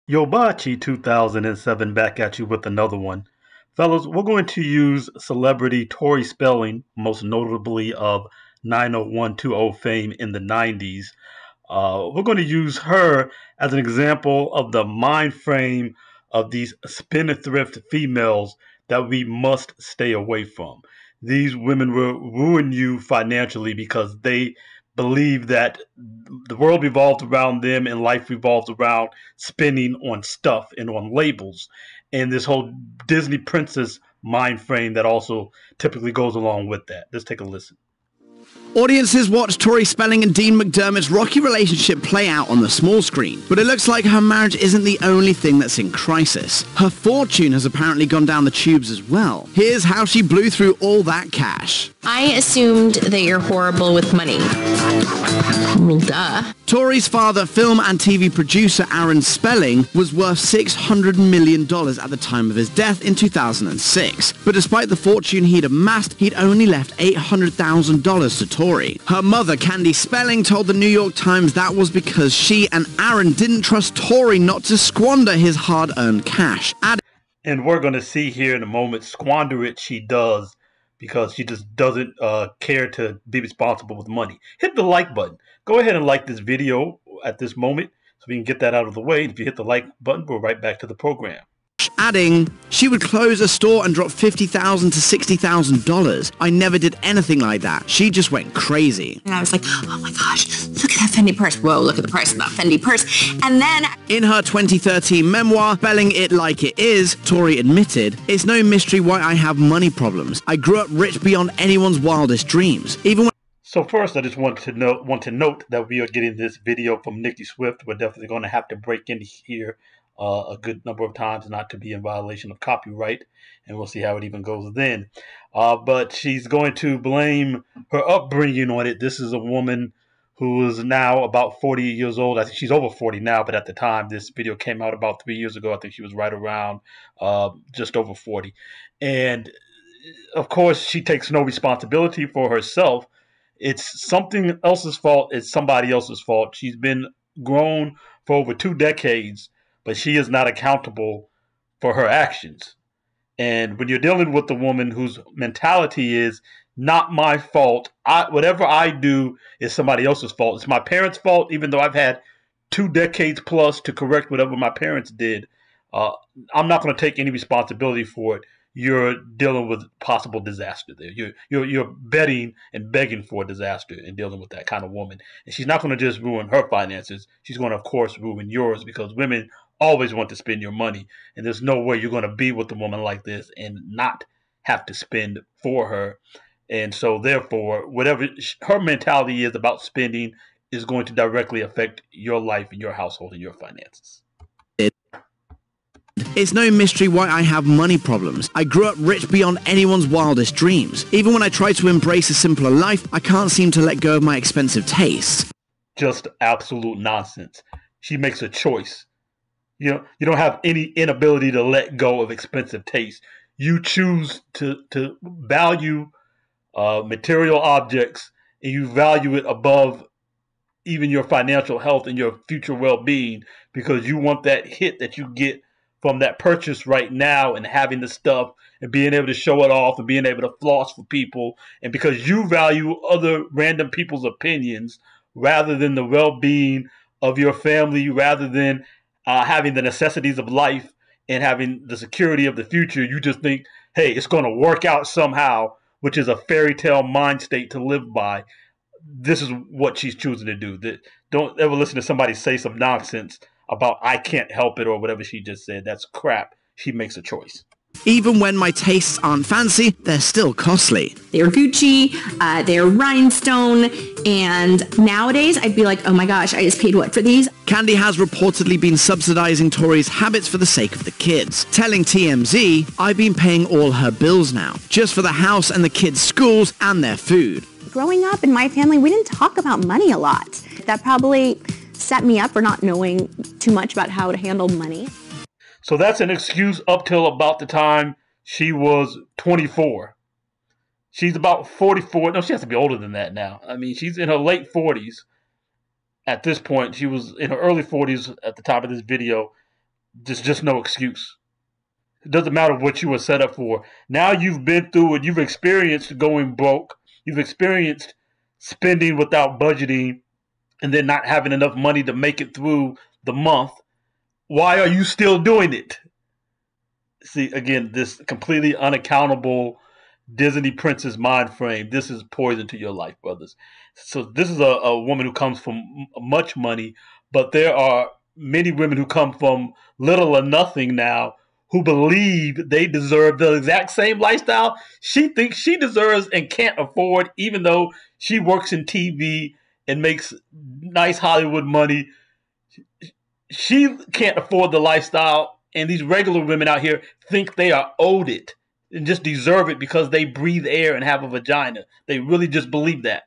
Yobachi 2007 back at you with another one. Fellas, we're going to use celebrity Tori Spelling, most notably of 90120 fame in the 90s. We're going to use her as an example of the mind frame of these spendthrift females that we must stay away from. These women will ruin you financially because they believe that the world revolves around them and life revolves around spending on stuff and on labels. And this whole Disney princess mind frame that also typically goes along with that. Let's take a listen. Audiences watched Tori Spelling and Dean McDermott's rocky relationship play out on the small screen, but it looks like her marriage isn't the only thing that's in crisis. Her fortune has apparently gone down the tubes as well. Here's how she blew through all that cash. I assumed that you're horrible with money. Well, duh. Tori's father, film and TV producer Aaron Spelling, was worth $600 million at the time of his death in 2006. But despite the fortune he'd amassed, he'd only left $800,000 to Tori. Her mother, Candy Spelling, told the New York Times that was because she and Aaron didn't trust Tori not to squander his hard-earned cash. And we're going to see here in a moment, squander it she does because she just doesn't care to be responsible with money. Hit the like button. Go ahead and like this video at this moment so we can get that out of the way. And if you hit the like button, we're right back to the program. Adding, she would close a store and drop $50,000 to $60,000. I never did anything like that. She just went crazy. And I was like, oh my gosh, look at that Fendi purse. Whoa, look at the price of that Fendi purse. And then in her 2013 memoir, Spelling It Like It Is, Tori admitted, "It's no mystery why I have money problems. I grew up rich beyond anyone's wildest dreams. Even when..." So first, I just want to note that we are getting this video from Nicki Swift. We're definitely going to have to break in here a good number of times not to be in violation of copyright, and we'll see how it even goes then. But she's going to blame her upbringing on it. This is a woman who is now about 40 years old. I think she's over 40 now, but at the time this video came out about 3 years ago, I think she was right around just over 40. And of course, she takes no responsibility for herself. It's something else's fault. It's somebody else's fault. She's been grown for over 2 decades, but she is not accountable for her actions. And when you're dealing with a woman whose mentality is not my fault, whatever I do is somebody else's fault. It's my parents' fault, even though I've had 2 decades plus to correct whatever my parents did. I'm not going to take any responsibility for it. You're dealing with possible disaster there. You're betting and begging for a disaster and dealing with that kind of woman. And she's not going to just ruin her finances. She's going to, of course, ruin yours, because women always want to spend your money. And there's no way you're going to be with a woman like this and not have to spend for her. And so therefore, whatever her mentality is about spending is going to directly affect your life and your household and your finances. It's no mystery why I have money problems. I grew up rich beyond anyone's wildest dreams. Even when I try to embrace a simpler life, I can't seem to let go of my expensive tastes. Just absolute nonsense. She makes a choice. You don't have any inability to let go of expensive taste. You choose to value material objects, and you value it above even your financial health and your future well-being, because you want that hit that you get from that purchase right now and having the stuff and being able to show it off and being able to floss for people. And because you value other random people's opinions rather than the well-being of your family, rather than having the necessities of life and having the security of the future, you just think, hey, it's going to work out somehow, which is a fairy tale mind state to live by. This is what she's choosing to do. Don't ever listen to somebody say some nonsense about I can't help it or whatever she just said. That's crap. She makes a choice. Even when my tastes aren't fancy, they're still costly. they're Gucci, they're rhinestone, and nowadays I'd be like, oh my gosh, I just paid what for these? Candy has reportedly been subsidizing Tori's habits for the sake of the kids, telling TMZ, "I've been paying all her bills now, just for the house and the kids' schools and their food." Growing up in my family, we didn't talk about money a lot. That probably set me up for not knowing too much about how to handle money. So that's an excuse up till about the time she was 24. She's about 44. No, she has to be older than that now. I mean, she's in her late 40s at this point. She was in her early 40s at the time of this video. there's just no excuse. It doesn't matter what you were set up for. Now you've been through it. You've experienced going broke. You've experienced spending without budgeting and then not having enough money to make it through the month. Why are you still doing it? See, again, this completely unaccountable Disney princess mind frame. This is poison to your life, brothers. So this is a woman who comes from much money, but there are many women who come from little or nothing now who believe they deserve the exact same lifestyle she thinks she deserves and can't afford, even though she works in TV and makes nice Hollywood money. She can't afford the lifestyle, and these regular women out here think they are owed it and just deserve it because they breathe air and have a vagina. They really just believe that.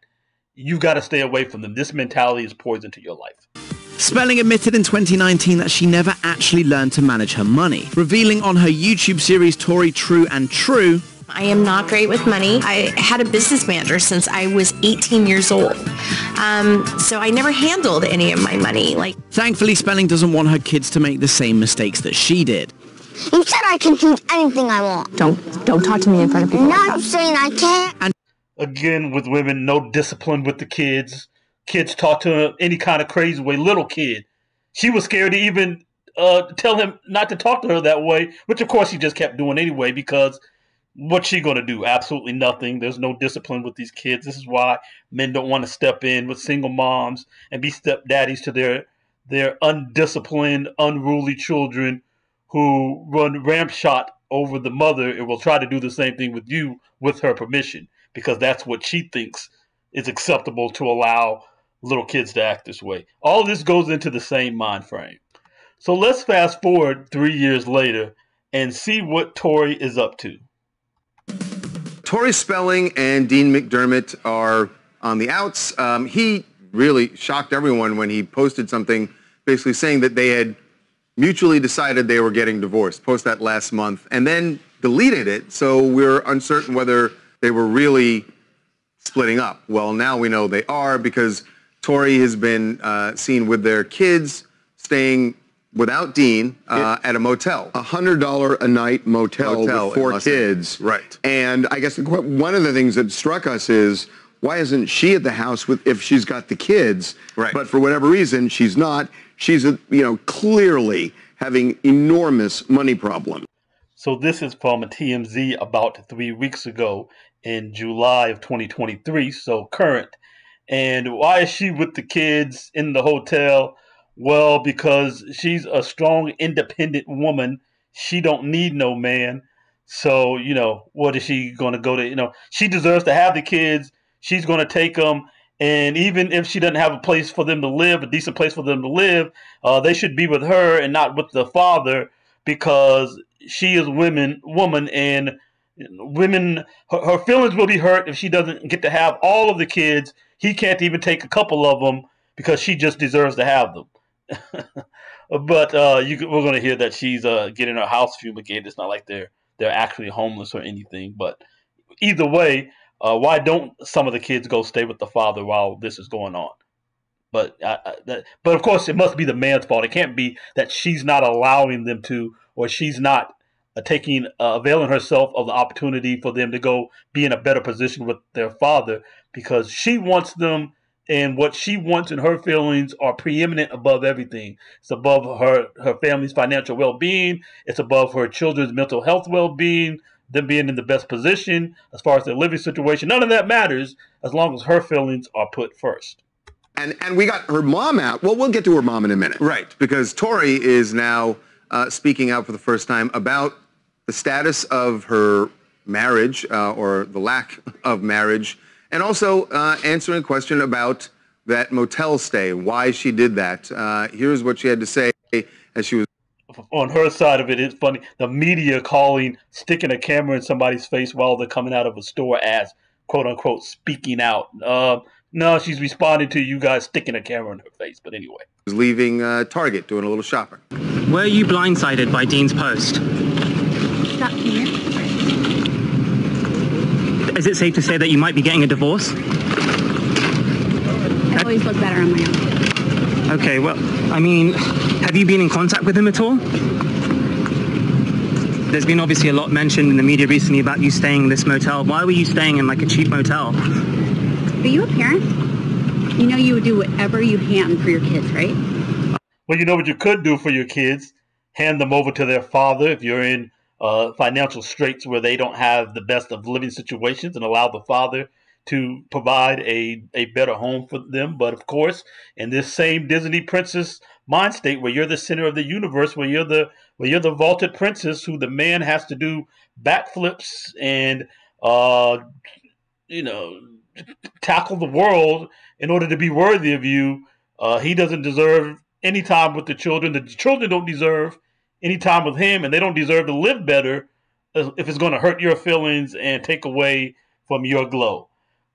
You've got to stay away from them. This mentality is poison to your life. Spelling admitted in 2019 that she never actually learned to manage her money, revealing on her YouTube series Tori, True and True, I am not great with money. I had a business manager since I was 18 years old. So I never handled any of my money. Thankfully, Spelling doesn't want her kids to make the same mistakes that she did. You said I can choose anything I want. Don't talk to me in front of people. Not saying I can't. And again, with women, no discipline with the kids. Kids talk to her any kind of crazy way. Little kid. She was scared to even tell him not to talk to her that way, which of course he just kept doing anyway, because what's she going to do? Absolutely nothing. There's no discipline with these kids. This is why men don't want to step in with single moms and be stepdaddies to their undisciplined, unruly children who run rampshot over the mother and will try to do the same thing with you with her permission, because that's what she thinks is acceptable to allow little kids to act this way. All of this goes into the same mind frame. So let's fast forward 3 years later and see what Tori is up to. Tori Spelling and Dean McDermott are on the outs. He really shocked everyone when he posted something basically saying that they had mutually decided they were getting divorced, post that last month, and then deleted it. So we're uncertain whether they were really splitting up. Well, now we know they are, because Tori has been seen with their kids staying without Dean at a motel. $100 a night motel with 4 kids. Right. And I guess one of the things that struck us is, why isn't she at the house if she's got the kids? Right. But for whatever reason, she's not. She's, clearly having enormous money problems. So this is from a TMZ about 3 weeks ago in July of 2023, so current. And why is she with the kids in the hotel? Well, because she's a strong, independent woman. She don't need no man. So, what is she going to go to? She deserves to have the kids. She's going to take them. And even if she doesn't have a place for them to live, a decent place for them to live, they should be with her and not with the father, because she is woman, and women, her feelings will be hurt if she doesn't get to have all of the kids. He can't even take a couple of them because she just deserves to have them. But we're going to hear that she's getting her house fumigated. It's not like they're actually homeless or anything. But either way, why don't some of the kids go stay with the father while this is going on? But of course, it must be the man's fault. It can't be that she's not allowing them to, or she's not availing herself of the opportunity for them to go be in a better position with their father, because she wants them, and what she wants and her feelings are preeminent above everything. It's above her family's financial well-being. It's above her children's mental health well-being, them being in the best position as far as their living situation. None of that matters as long as her feelings are put first. And we got her mom out. Well, we'll get to her mom in a minute. Right, because Tori is now speaking out for the first time about the status of her marriage, or the lack of marriage, and also answering a question about that motel stay, why she did that. Here's what she had to say as she was. On her side of it, it's funny. The media sticking a camera in somebody's face while they're coming out of a store as, quote unquote, speaking out. No, she's responding to you guys sticking a camera in her face. But anyway. Was leaving Target, doing a little shopping. Were you blindsided by Dean's post? Not here. Is it safe to say that you might be getting a divorce? I always look better on my own. Okay, well, I mean, Have you been in contact with him at all? There's been obviously a lot mentioned in the media recently about you staying in this motel. Why were you staying in like a cheap motel? Are you a parent? You know you would do whatever you can for your kids, right? Well, you know what you could do for your kids? Hand them over to their father if you're in financial straits where they don't have the best of living situations, and allow the father to provide a better home for them. But of course, in this same Disney princess mind state where you're the center of the universe, where you're the vaulted princess who the man has to do backflips and you know, tackle the world in order to be worthy of you, he doesn't deserve any time with the children. The children don't deserve any time with him, and they don't deserve to live better if it's going to hurt your feelings and take away from your glow.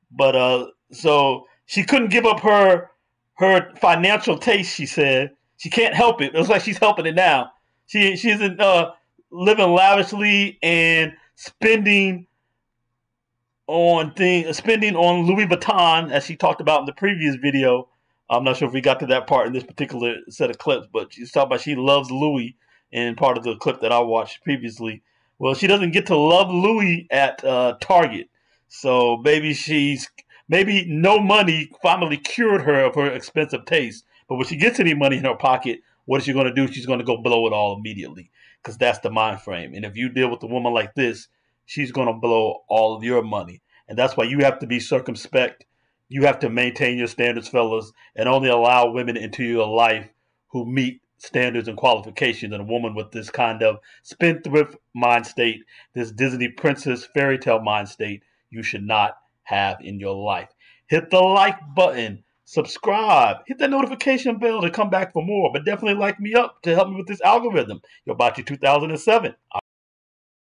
But so she couldn't give up her financial taste. She said she can't help it. It looks like she's helping it now. She isn't living lavishly and spending on Louis Vuitton, as she talked about in the previous video. I'm not sure if we got to that part in this particular set of clips, but she's talking about she loves Louis in part of the clip that I watched previously. Well, she doesn't get to love Louis at Target. So maybe no money finally cured her of her expensive taste. But when she gets any money in her pocket, what is she going to do? She's going to go blow it all immediately, because that's the mind frame. And if you deal with a woman like this, she's going to blow all of your money. And that's why you have to be circumspect. You have to maintain your standards, fellas, and only allow women into your life who meet standards and qualifications. And a woman with this kind of spendthrift mind state, this Disney princess fairy tale mind state, you should not have in your life. Hit the like button, subscribe, hit that notification bell to come back for more, but definitely like me up to help me with this algorithm. You're about 2007.